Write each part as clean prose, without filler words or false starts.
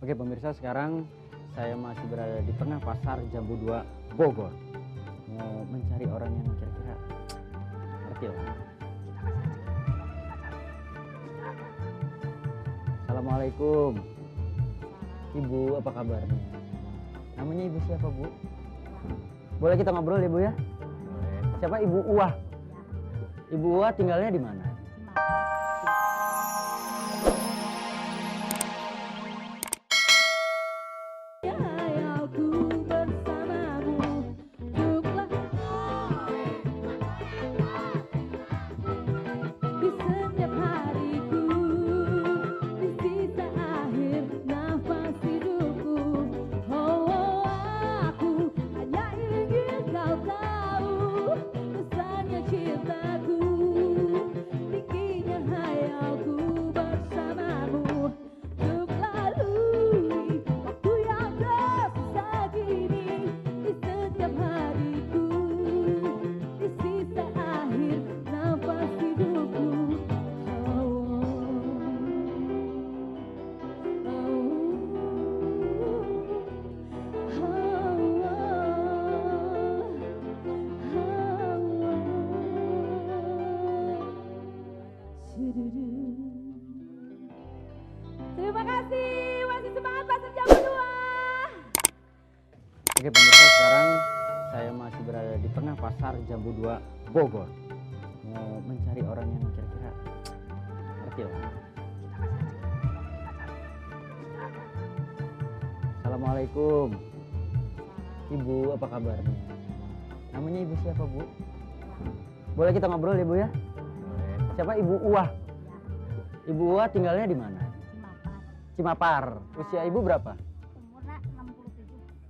Oke pemirsa, sekarang saya masih berada di tengah pasar Jambu 2 Bogor. Mau mencari orang yang kira-kira ngerti lah. Assalamualaikum. Ibu, apa kabarnya? Namanya ibu siapa, Bu? Boleh kita ngobrol, Ibu ya? Boleh. Siapa Ibu Uwah? Ibu Uwah tinggalnya di mana? Terima kasih, masih semangat pasar Jambu 2. Oke pemirsa, sekarang saya masih berada di tengah pasar Jambu 2 Bogor. Mau mencari orang yang kira-kira ngerti lah. Assalamualaikum. Ibu, apa kabarnya? Namanya ibu siapa, Bu? Boleh kita ngobrol, Ibu ya? Boleh. Siapa Ibu Uwah? Ibu Uwah tinggalnya di mana? Cimapar. Usia ibu berapa? Umurnya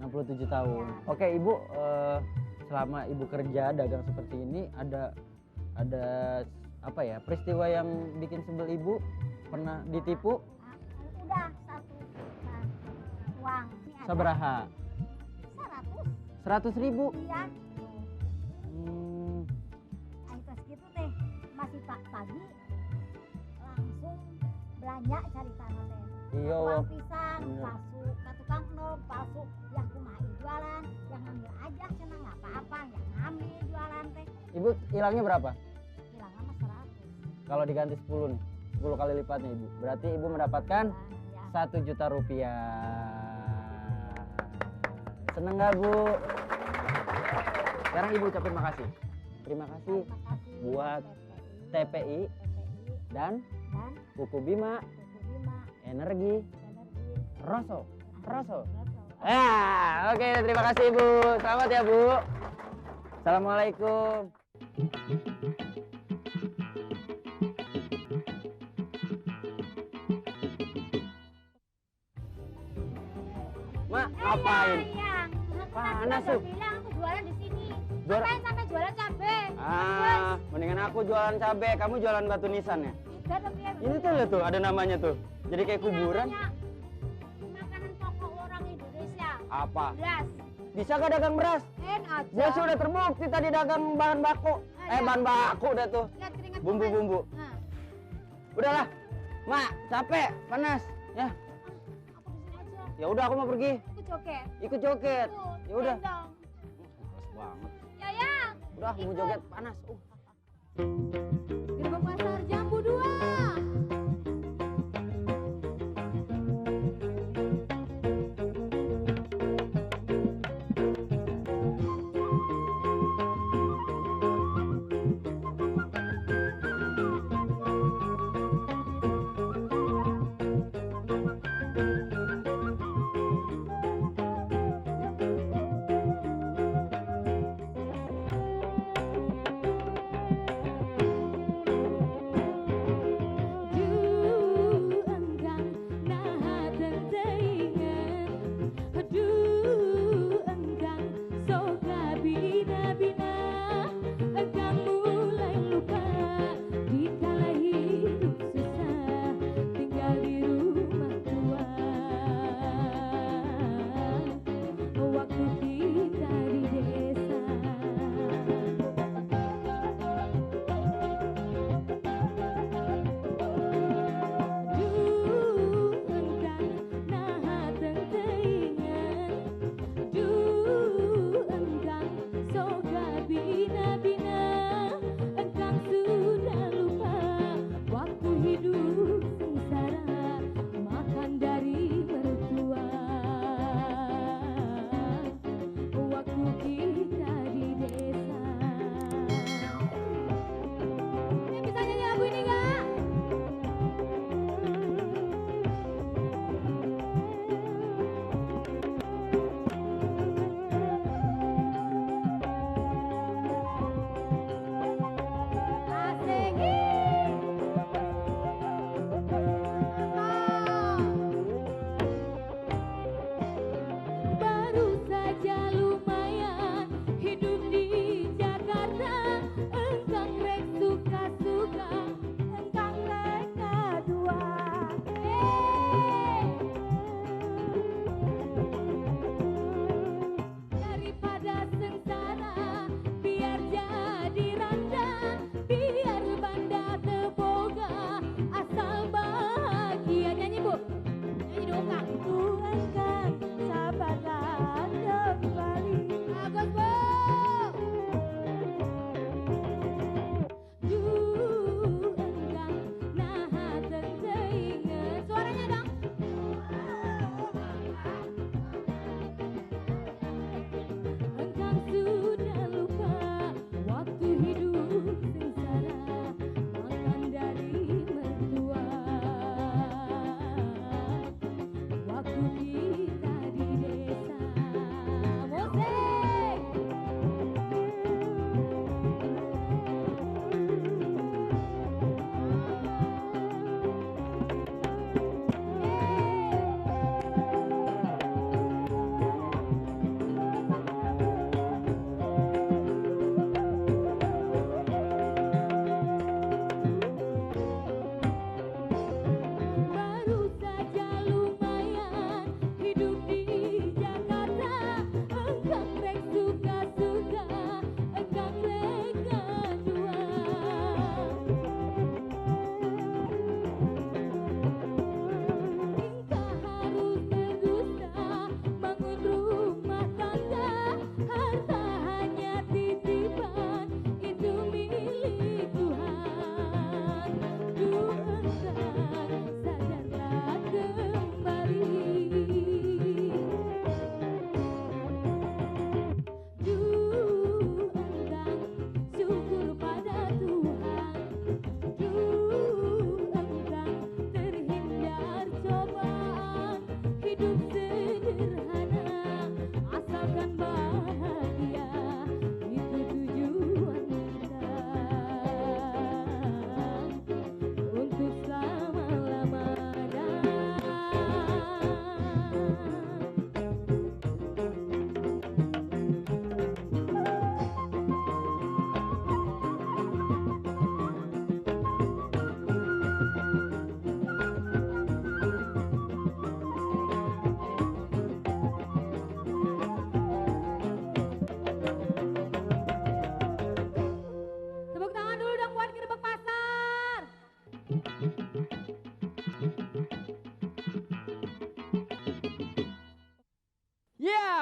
67. 67 tahun. Oke, Ibu, selama ibu kerja dagang seperti ini ada apa ya, peristiwa yang bikin sebel ibu? Pernah ditipu? Udah 1 juta uang. Sabaraha? 100. 100.000? Iya. Hmm, Terus gitu teh, masih pagi langsung belanja cari tanah teh. iya. Uang pisang, Bener. palsu, ke tukang enom, palsu. Ya kumaha jualan, yang ngambil aja cenah nggak apa-apa, yang ngambil jualan teh. Ibu hilangnya berapa? Hilang sama 100. Kalau diganti 10 nih, 10 kali lipatnya ibu. Berarti ibu mendapatkan Ya. 1 juta rupiah. Seneng nggak, Bu? Sekarang ibu ucapin makasih. Terima kasih Terima kasih buat TPI dan dan Buku Bima Buku Bima Energi Energi Rosso. Rosso. Oke, terima kasih Ibu. Selamat ya, Bu. Assalamualaikum. Mak, ngapain? Yang Panas tuh. bilang aku jualan di sini. Jual- Ngapain sampai jualan cabe? Mendingan aku jualan cabe, kamu jualan batu nisan ya? Tidak tapi ya. Ini tuh lihat tuh, ada namanya tuh. Jadi kayak kuburan. Makanan pokok orang Indonesia. Apa? Beras. Bisa gak dagang beras? Aja. Gue sih udah terbukti tadi dagang bahan baku. Bahan baku udah tuh. Lihat keringat Bumbu-bumbu. Nah, Udahlah. Mak, capek, panas. Ya. aku di sini aja. Ya udah aku mau pergi. Ikut joget. Ikut joget. Ikut. Ya udah. Gendong. Males banget. Ya. Udah mau Ikut. joget panas. Gerbang pasar Jambu 2.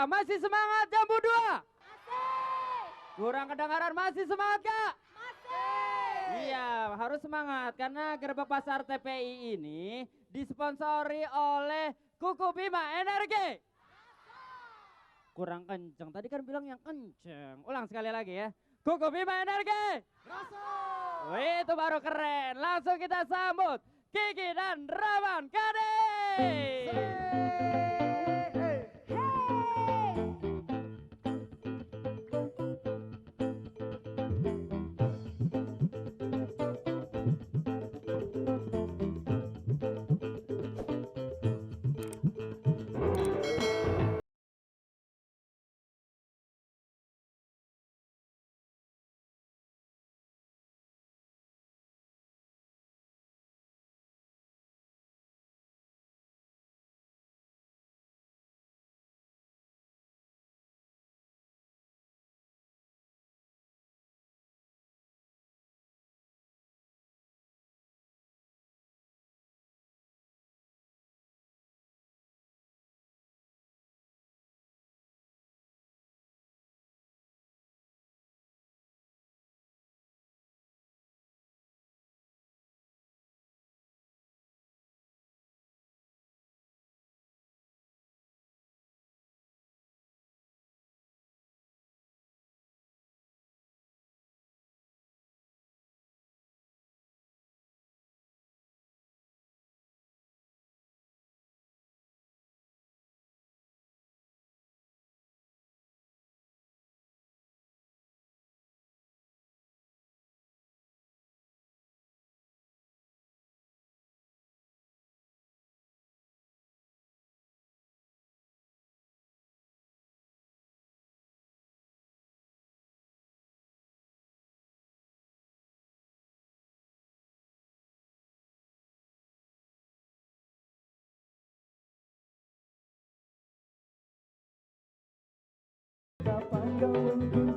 masih semangat Jambu 2? Masih. Kurang kedengaran, masih semangat Kak? Masih. Iya, harus semangat karena Gerbek Pasar TPI ini disponsori oleh Kuku Bima Energi. Kurang kenceng, tadi kan bilang yang kenceng. Ulang sekali lagi ya. Kuku Bima Energi. Wih, itu baru keren. Langsung kita sambut Kiki dan Raman Kade. Kapan kau